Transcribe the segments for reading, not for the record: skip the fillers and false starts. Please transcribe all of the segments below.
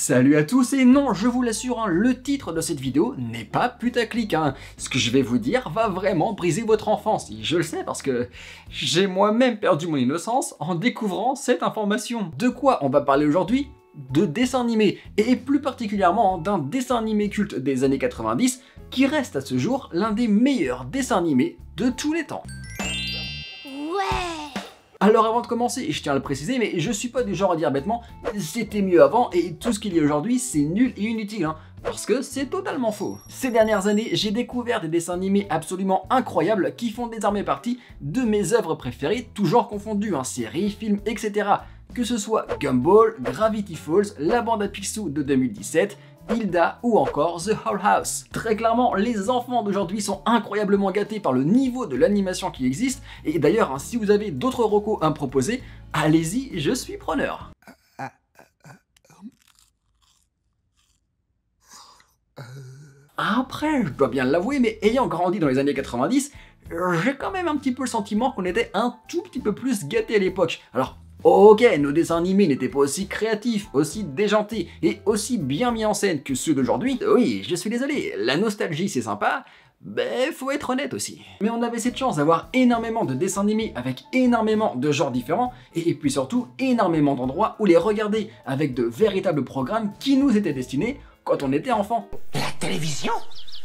Salut à tous et non, je vous l'assure, le titre de cette vidéo n'est pas putaclic. Ce que je vais vous dire va vraiment briser votre enfance. Et je le sais parce que j'ai moi-même perdu mon innocence en découvrant cette information. De quoi on va parler aujourd'hui? De dessins animés, et plus particulièrement d'un dessin animé culte des années 90 qui reste à ce jour l'un des meilleurs dessins animés de tous les temps. Ouais! Alors avant de commencer, je tiens à le préciser, mais je suis pas du genre à dire bêtement c'était mieux avant et tout ce qu'il y a aujourd'hui c'est nul et inutile, parce que c'est totalement faux. Ces dernières années, j'ai découvert des dessins animés absolument incroyables qui font désormais partie de mes œuvres préférées, tout genre confondues, séries, films, etc. Que ce soit Gumball, Gravity Falls, la bande à Picsou de 2017, Hilda ou encore The Whole House. Très clairement, les enfants d'aujourd'hui sont incroyablement gâtés par le niveau de l'animation qui existe, et d'ailleurs, si vous avez d'autres recos à me proposer, allez-y, je suis preneur. Après, je dois bien l'avouer, mais ayant grandi dans les années 90, j'ai quand même un petit peu le sentiment qu'on était un tout petit peu plus gâtés à l'époque. Alors, ok, nos dessins animés n'étaient pas aussi créatifs, aussi déjantés et aussi bien mis en scène que ceux d'aujourd'hui. Oui, je suis désolé, la nostalgie c'est sympa, mais faut être honnête aussi. Mais on avait cette chance d'avoir énormément de dessins animés avec énormément de genres différents et puis surtout énormément d'endroits où les regarder avec de véritables programmes qui nous étaient destinés quand on était enfant. La télévision,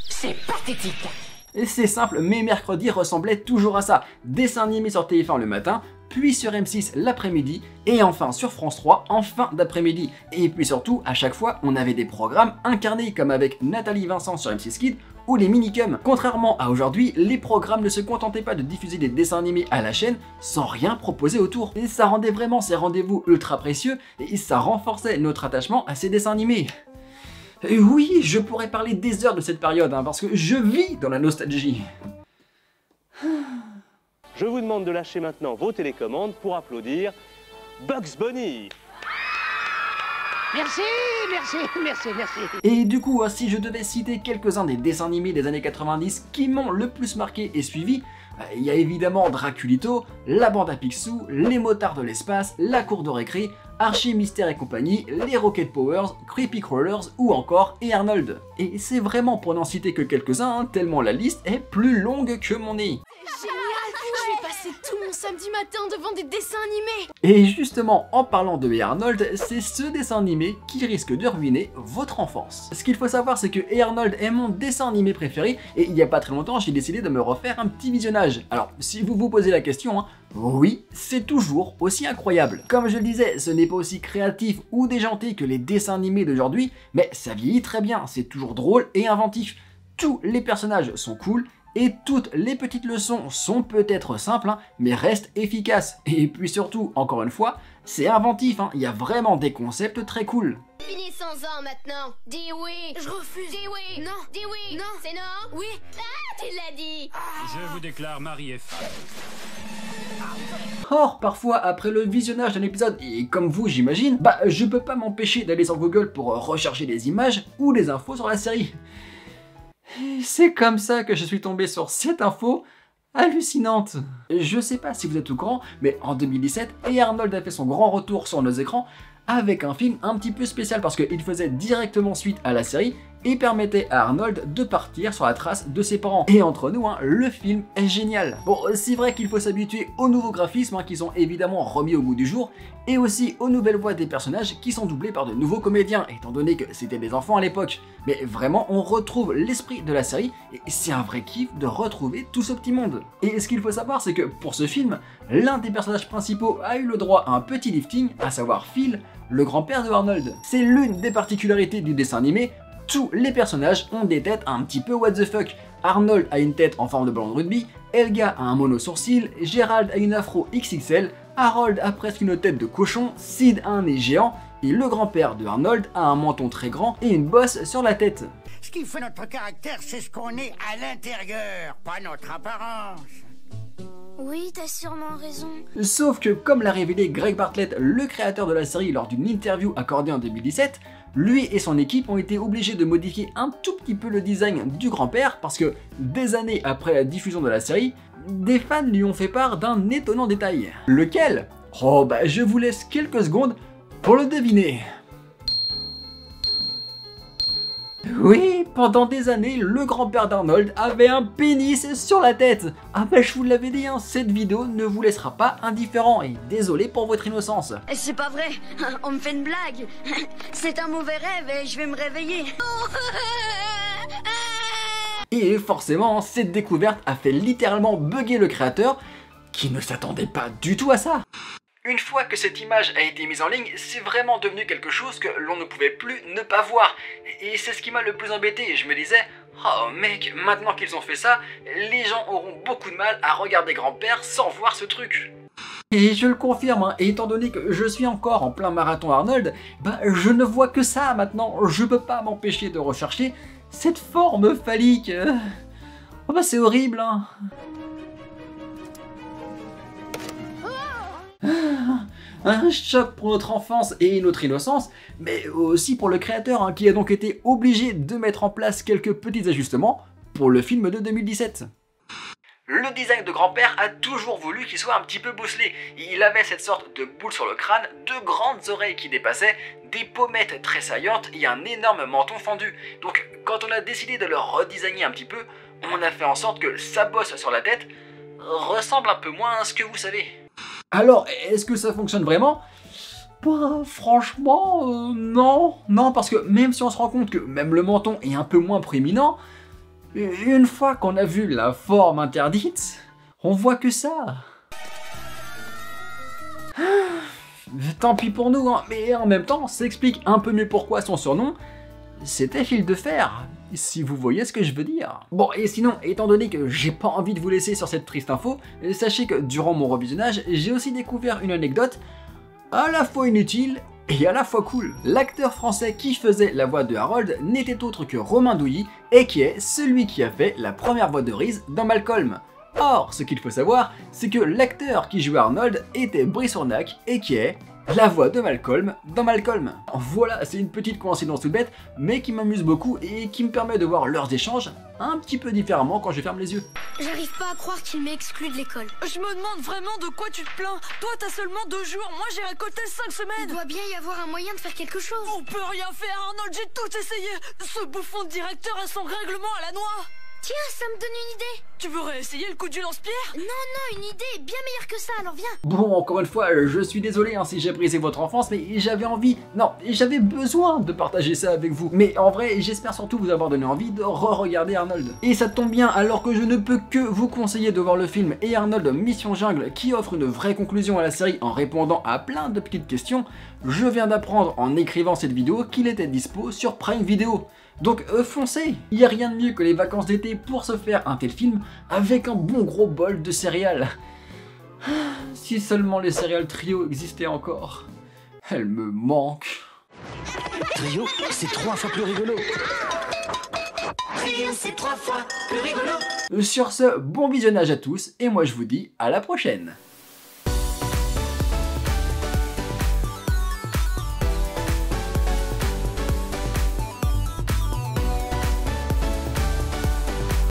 c'est pathétique! Et c'est simple, mes mercredis ressemblaient toujours à ça. Dessins animés sur TF1 le matin, puis sur M6 l'après-midi, et enfin sur France 3 en fin d'après-midi. Et puis surtout, à chaque fois, on avait des programmes incarnés, comme avec Nathalie Vincent sur M6 Kids, ou les Minicums. Contrairement à aujourd'hui, les programmes ne se contentaient pas de diffuser des dessins animés à la chaîne sans rien proposer autour. Et ça rendait vraiment ces rendez-vous ultra précieux, et ça renforçait notre attachement à ces dessins animés. Et oui, je pourrais parler des heures de cette période, parce que je vis dans la nostalgie. Je vous demande de lâcher maintenant vos télécommandes pour applaudir Bugs Bunny. Merci, merci, merci, merci. Et du coup, si je devais citer quelques-uns des dessins animés des années 90 qui m'ont le plus marqué et suivi, il y a évidemment Draculito, la bande à Picsou, les motards de l'espace, la cour de récré, Archie, Mystère et compagnie, les Rocket Powers, Creepy Crawlers ou encore et Arnold. Et c'est vraiment pour n'en citer que quelques-uns, tellement la liste est plus longue que mon nez. Génial! Je vais passer tout mon samedi matin devant des dessins animés! Et justement, en parlant de Hey Arnold, c'est ce dessin animé qui risque de ruiner votre enfance. Ce qu'il faut savoir, c'est que Hey Arnold est mon dessin animé préféré, et il n'y a pas très longtemps, j'ai décidé de me refaire un petit visionnage. Alors, si vous vous posez la question, oui, c'est toujours aussi incroyable. Comme je le disais, ce n'est pas aussi créatif ou déjanté que les dessins animés d'aujourd'hui, mais ça vieillit très bien, c'est toujours drôle et inventif. Tous les personnages sont cool, et toutes les petites leçons sont peut-être simples, mais restent efficaces. Et puis surtout, encore une fois, c'est inventif, il y a vraiment des concepts très cool. Finissons-en maintenant! Dis oui! Je refuse! Dis oui! Non! Dis oui! Non! C'est non! Oui! Ah! Tu l'as dit! Je vous déclare mari et femme. Or, parfois, après le visionnage d'un épisode, et comme vous j'imagine, je peux pas m'empêcher d'aller sur Google pour rechercher des images ou des infos sur la série. C'est comme ça que je suis tombé sur cette info hallucinante. Je sais pas si vous êtes au courant, mais en 2017, Hey Arnold a fait son grand retour sur nos écrans avec un film un petit peu spécial parce qu'il faisait directement suite à la série et permettait à Arnold de partir sur la trace de ses parents. Et entre nous, le film est génial. Bon, c'est vrai qu'il faut s'habituer aux nouveaux graphismes qui sont évidemment remis au goût du jour, et aussi aux nouvelles voix des personnages qui sont doublés par de nouveaux comédiens, étant donné que c'était des enfants à l'époque. Mais vraiment, on retrouve l'esprit de la série, et c'est un vrai kiff de retrouver tout ce petit monde. Et ce qu'il faut savoir, c'est que pour ce film, l'un des personnages principaux a eu le droit à un petit lifting, à savoir Phil, le grand-père de Arnold. C'est l'une des particularités du dessin animé. Tous les personnages ont des têtes un petit peu what the fuck. Arnold a une tête en forme de ballon de rugby, Helga a un mono-sourcil, Gérald a une afro XXL, Harold a presque une tête de cochon, Sid a un nez géant, et le grand-père de Arnold a un menton très grand et une bosse sur la tête. Ce qui fait notre caractère, c'est ce qu'on est à l'intérieur, pas notre apparence. Oui, t'as sûrement raison. Sauf que, comme l'a révélé Greg Bartlett, le créateur de la série lors d'une interview accordée en 2017, lui et son équipe ont été obligés de modifier un tout petit peu le design du grand-père parce que, des années après la diffusion de la série, des fans lui ont fait part d'un étonnant détail. Lequel? Oh je vous laisse quelques secondes pour le deviner. Oui, pendant des années, le grand-père d'Arnold avait un pénis sur la tête. Ah bah je vous l'avais dit, hein, cette vidéo ne vous laissera pas indifférent et désolé pour votre innocence. C'est pas vrai, on me fait une blague. C'est un mauvais rêve et je vais me réveiller. Et forcément, cette découverte a fait littéralement bugger le créateur, qui ne s'attendait pas du tout à ça. Une fois que cette image a été mise en ligne, c'est vraiment devenu quelque chose que l'on ne pouvait plus ne pas voir. Et c'est ce qui m'a le plus embêté. Je me disais, oh mec, maintenant qu'ils ont fait ça, les gens auront beaucoup de mal à regarder Grand-Père sans voir ce truc. Et je le confirme, hein, étant donné que je suis encore en plein marathon Arnold, bah je ne vois que ça maintenant. Je peux pas m'empêcher de rechercher cette forme phallique. Oh bah c'est horrible, hein. Un choc pour notre enfance et notre innocence, mais aussi pour le créateur, hein, qui a donc été obligé de mettre en place quelques petits ajustements pour le film de 2017. Le design de Grand-Père a toujours voulu qu'il soit un petit peu bosselé. Il avait cette sorte de boule sur le crâne, de grandes oreilles qui dépassaient, des pommettes très saillantes et un énorme menton fendu. Donc quand on a décidé de le redesigner un petit peu, on a fait en sorte que sa bosse sur la tête ressemble un peu moins à ce que vous savez. Alors, est-ce que ça fonctionne vraiment? Bah, franchement, non. Non, parce que même si on se rend compte que même le menton est un peu moins prééminent, une fois qu'on a vu la forme interdite, on voit que ça. Tant pis pour nous, hein, mais en même temps, ça explique un peu mieux pourquoi son surnom, c'était Fil de Fer. Si vous voyez ce que je veux dire. Bon, et sinon, étant donné que j'ai pas envie de vous laisser sur cette triste info, sachez que durant mon revisionnage, j'ai aussi découvert une anecdote à la fois inutile et à la fois cool. L'acteur français qui faisait la voix de Harold n'était autre que Romain Douilly, et qui est celui qui a fait la première voix de Reese dans Malcolm. Or, ce qu'il faut savoir, c'est que l'acteur qui jouait Arnold était Brice Ornac, et qui est la voix de Malcolm dans Malcolm. Voilà, c'est une petite coïncidence toute bête, mais qui m'amuse beaucoup et qui me permet de voir leurs échanges un petit peu différemment quand je ferme les yeux. J'arrive pas à croire qu'il m'ait exclu de l'école. Je me demande vraiment de quoi tu te plains. Toi, t'as seulement 2 jours, moi j'ai récolté 5 semaines. Il doit bien y avoir un moyen de faire quelque chose. On peut rien faire, Arnold, j'ai tout essayé. Ce bouffon de directeur a son règlement à la noix. Tiens, ça me donne une idée. Tu veux réessayer le coup du lance-pierre? Non, une idée bien meilleure que ça, alors viens. Bon, encore une fois, je suis désolé hein, si j'ai brisé votre enfance, mais j'avais envie, non, j'avais besoin de partager ça avec vous. Mais en vrai, j'espère surtout vous avoir donné envie de re-regarder Arnold. Et ça tombe bien, alors que je ne peux que vous conseiller de voir le film et Arnold Mission Jungle, qui offre une vraie conclusion à la série en répondant à plein de petites questions, je viens d'apprendre en écrivant cette vidéo qu'il était dispo sur Prime Video. Donc foncez, il n'y a rien de mieux que les vacances d'été pour se faire un tel film avec un bon gros bol de céréales. Si seulement les céréales Trio existaient encore. Elles me manquent. Trio, c'est 3 fois plus rigolo. Trio, c'est 3 fois plus rigolo. Sur ce, bon visionnage à tous et moi je vous dis à la prochaine.